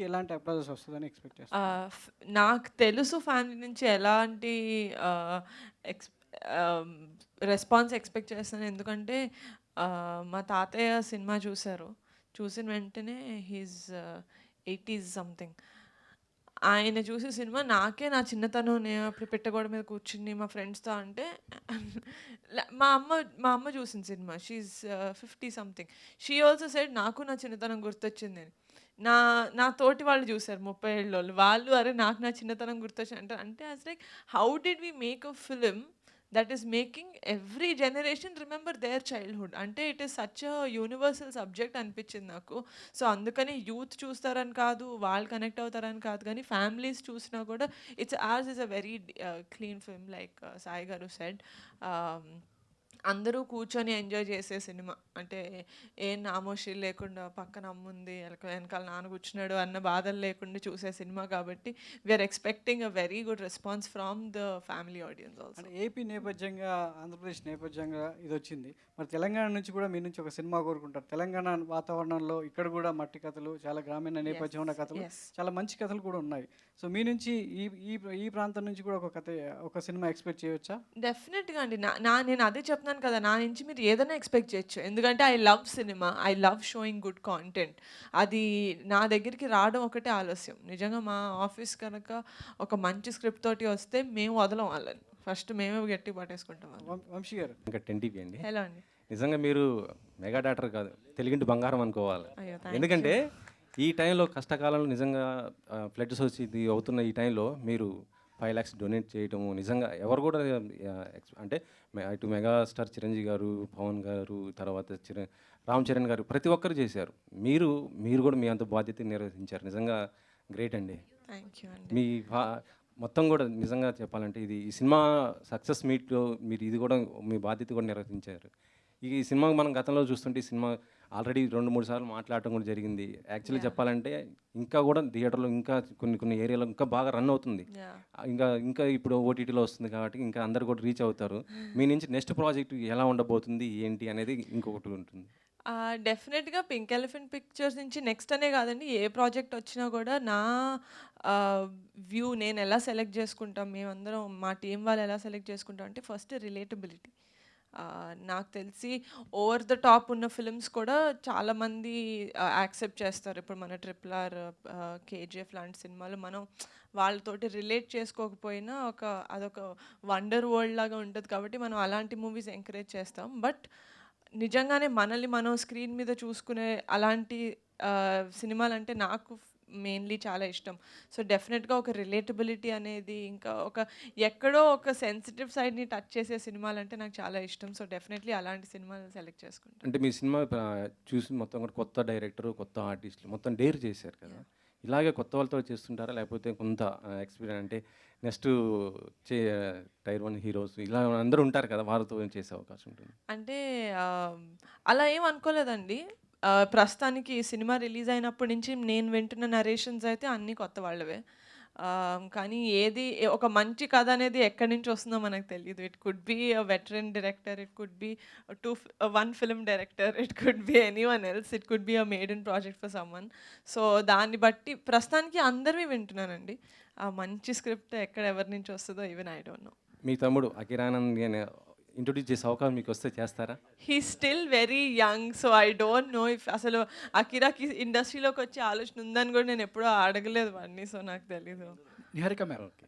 ఎలాంటి అప్లాజెస్ వస్తదని ఎక్స్‌పెక్ట్ చేస్తున్నారు? ఆహ్, ఫ్ నాకు తెలుసు ఫ్యామిలీ నుంచి ఎలాంటి ఆహ్, ఎక్స్ ఆహ్, రెస్పాన్స్ ఎక్స్‌పెక్ట్ చేస్తాను. ఎందుకంటే మా తాతయ్య సినిమా చూసారు. చూసిన వెంటనే హీస్ 80s సంథింగ్. ఆయన చూసే సినిమా నాకే నా చిన్నతనం నేను అప్పుడు పిట్టగోడ మీద కూర్చుని మా ఫ్రెండ్స్‌తో అంటే మా అమ్మ చూసిన cinema. She is 50 something. She also said నాకు నా చిన్నతనం గుర్తొచ్చిందని. నా నా తోటి వాళ్ళు చూసారు 30 ఏళ్ళోళ్ళు. వాళ్ళు అరే! నాకు నా చిన్నతనం గుర్తొచ్చింది అంటారు. అంటే I was like how did we make a film that is making every generation remember their childhood. అంటే it is such a universal subject అనిపించింది నాకు. సో, అందుకని యూత్ చూస్తారని కాదు, వాళ్ళు కనెక్ట్ అవుతారని కాదు కానీ ఫ్యామిలీస్ చూసినా కూడా ours is a very clean film like Sai garu said. ఆహ్, అందరూ కూర్చొని ఎంజాయ్ చేసే సినిమా. అంటే ఏం నామోషీ లేకుండా పక్కన అమ్ముంది, వెనకాల నాన్న కూర్చున్నాడు అన్న బాధలు లేకుండా చూసే సినిమా కాబట్టి we're expecting a very good response from the family audience also. అంటే ఏపీ నేపథ్యంగా, ఆంధ్రప్రదేశ్ నేపథ్యంగా ఇదొచ్చింది. మరి తెలంగాణ నుంచి కూడా మీ నుంచి ఒక సినిమా కోరుకుంటారు. తెలంగాణ వాతావరణంలో ఇక్కడ కూడా మట్టి కథలు, చాలా గ్రామీణ యెస్. నేపథ్యం ఉన్న కథలు, యెస్. చాలా మంచి కథలు కూడా ఉన్నాయి. సో, మీ నుంచి ఈ ఈ ఈ ప్రాంతం నుంచి కూడా ఒక సినిమా ఎక్స్‌పెక్ట్ చేయొచ్చా? డెఫినెట్‌గా అండి. నా నా నేను అదే చెప్తున్నాను కదా! నా నుంచి మీరు ఏదైనా ఎక్స్‌పెక్ట్ చేయొచ్చు. ఎందుకంటే I love cinema. I love sowing good content. అది నా దగ్గరికి రావడం ఒకటే ఆలస్యం. నిజంగా మా ఆఫీస్ కనుక ఒక మంచి స్క్రిప్ట్ తోటి వస్తే మేము వదలం వాళ్ళని. ఫస్ట్ మేమే గట్టిగా పట్టేసుకుంటాం వాళ్ళని. వంశీ గారు. ఇంకా 10 టీవీ అండి. హలో అండి. నిజంగా మీరు మెగా డాటర్ కాదు, తెలుగింటి బంగారం అనుకోవాలి. అయ్యో! థాంక్ ఎందుకంటే యూ. ఈ టైంలో కష్టకాలంలో నిజంగా ఫ్లడ్స్ వచ్చి ఇది అవుతున్న ఈ టైంలో మీరు 5 lakhs డొనేట్ చేయటము నిజంగా ఎవరు కూడా అంటే ఇటు మెగాస్టార్ చిరంజీవి గారు, పవన్ గారు, తర్వాత రామ్ చరణ్ గారు ప్రతి ఒక్కరు చేశారు. మీరు కూడా మీ అంత బాధ్యత నిర్వహించారు. నిజంగా గ్రేట్ అండి. థాంక్ యూ అండి. మీ మొత్తం కూడా నిజంగా చెప్పాలంటే ఈ సినిమా సక్సెస్ మీట్‌లో మీరు ఇది కూడా మీ బాధ్యత కూడా నిర్వర్తించారు. ఈ సినిమా మనం గతంలో చూస్తుంటే ఈ సినిమా ఆల్రెడీ 2, 3 సార్లు మాట్లాడటం కూడా జరిగింది. Actually yeah! చెప్పాలంటే ఇంకా కూడా థియేటర్‌లో ఇంకా కొన్ని ఏరియాలో ఇంకా బాగా రన్ అవుతుంది. యాహ్! ఇంకా ఇప్పుడు ఓటీటీలో వస్తుంది కాబట్టి ఇంకా అందరూ కూడా రీచ్ అవుతారు. మీ నుంచి నెక్స్ట్ ప్రాజెక్ట్ ఎలా ఉండబోతుంది, ఏంటి అనేది ఇంకొకటి ఉంటుంది. డెఫినెట్‌గా 'పింక్ ఎలిఫెంట్ పిక్చర్స్' నుంచి నెక్స్ట్ అనే కాదండి. ఏ ప్రాజెక్ట్ వచ్చినా కూడా నా వ్యూ నేనెలా సెలెక్ట్ చేసుకుంటాం, మేమందరం మా టీమ్ వాళ్ళు ఎలా సెలెక్ట్ చేసుకుంటాం అంటే ఫస్ట్ రిలేటబిలిటీ. నాకు తెలిసి ఓవర్ ద టాప్ ఉన్న ఫిల్మ్స్ కూడా చాలామంది యాక్సెప్ట్ చేస్తారు. ఇప్పుడు మన 'ట్రిపుల్ ఆర్', 'కేజీఎఫ్' లాంటి సినిమాలు మనం వాళ్ళతోటి రిలేట్ చేసుకోకపోయినా అదొక వండర్ వరల్డ్ లాగా ఉంటది కాబట్టి మనం అలాంటి మూవీస్ ఎంకరేజ్ చేస్తాం. బట్ నిజంగానే మనల్ని మనం స్క్రీన్ మీద చూసుకునే అలాంటి సినిమాలంటే నాకు మెయిన్‌లీ చాలా ఇష్టం. సో, డెఫినెట్‌గా ఒక రిలేటబిలిటీ అనేది ఇంకా ఎక్కడో ఒక సెన్సిటివ్ సైడ్‌ని టచ్ చేసే సినిమాలంటే నాకు చాలా ఇష్టం. సో, డెఫినెట్‌లీ అలాంటి సినిమాలు సెలెక్ట్ చేసుకుంటా. అంటే మీ సినిమా చూసి మొత్తం కూడా కొత్త డైరెక్టరు, కొత్త ఆర్టిస్టులు మొత్తం డేర్ చేశారు కదా! యాహ్! ఇలాగే కొత్త వాళ్ళతో చేస్తుంటారా? లేకపోతే కొంత ఎక్స్‌పీరియన్స్ అంటే నెక్స్ట్ చే టైర్ 1 హీరోస్ ఇలా అందరూ ఉంటారు కదా! వారితో చేసే అవకాశం ఉంటుంది. అంటే అలా ఏం అనుకోలేదండి. ప్రస్తుతానికి ఈ సినిమా రిలీజ్ అయినప్పటి నుంచి నేను వింటున్న నరేషన్స్ అయితే అన్నీ కొత్త వాళ్ళవే. కానీ ఒక మంచి కథ అనేది ఎక్కడి నుంచి వస్తుందో మనకు తెలీదు. It could be a veteran director, it could be 1 film director, it could be anyone else, it could be a maiden project for someone. So, దాన్ని బట్టి ప్రస్తుతానికి అందరివి వింటున్నానండి. ఆ మంచి స్క్రిప్ట్ ఎక్కడ ఎవరి నుంచి వస్తదో ఈవెన్ ఐ డోంట్ నో. మీ తమ్ముడు అకిరానంద్ ఇంట్రొడ్యూస్ చేసే అవకాశం మీకు వస్తే చేస్తారా? He's still very young. So, I don't know if అసలు అకిరాకి ఇండస్ట్రీలోకొచ్చే ఆలోచన ఉందని గూడా నేనెప్పుడూ అడగలేదు వాడిని. సో, నాకు తెలీదు. నిహారిక మ్యామ్. ఓకే.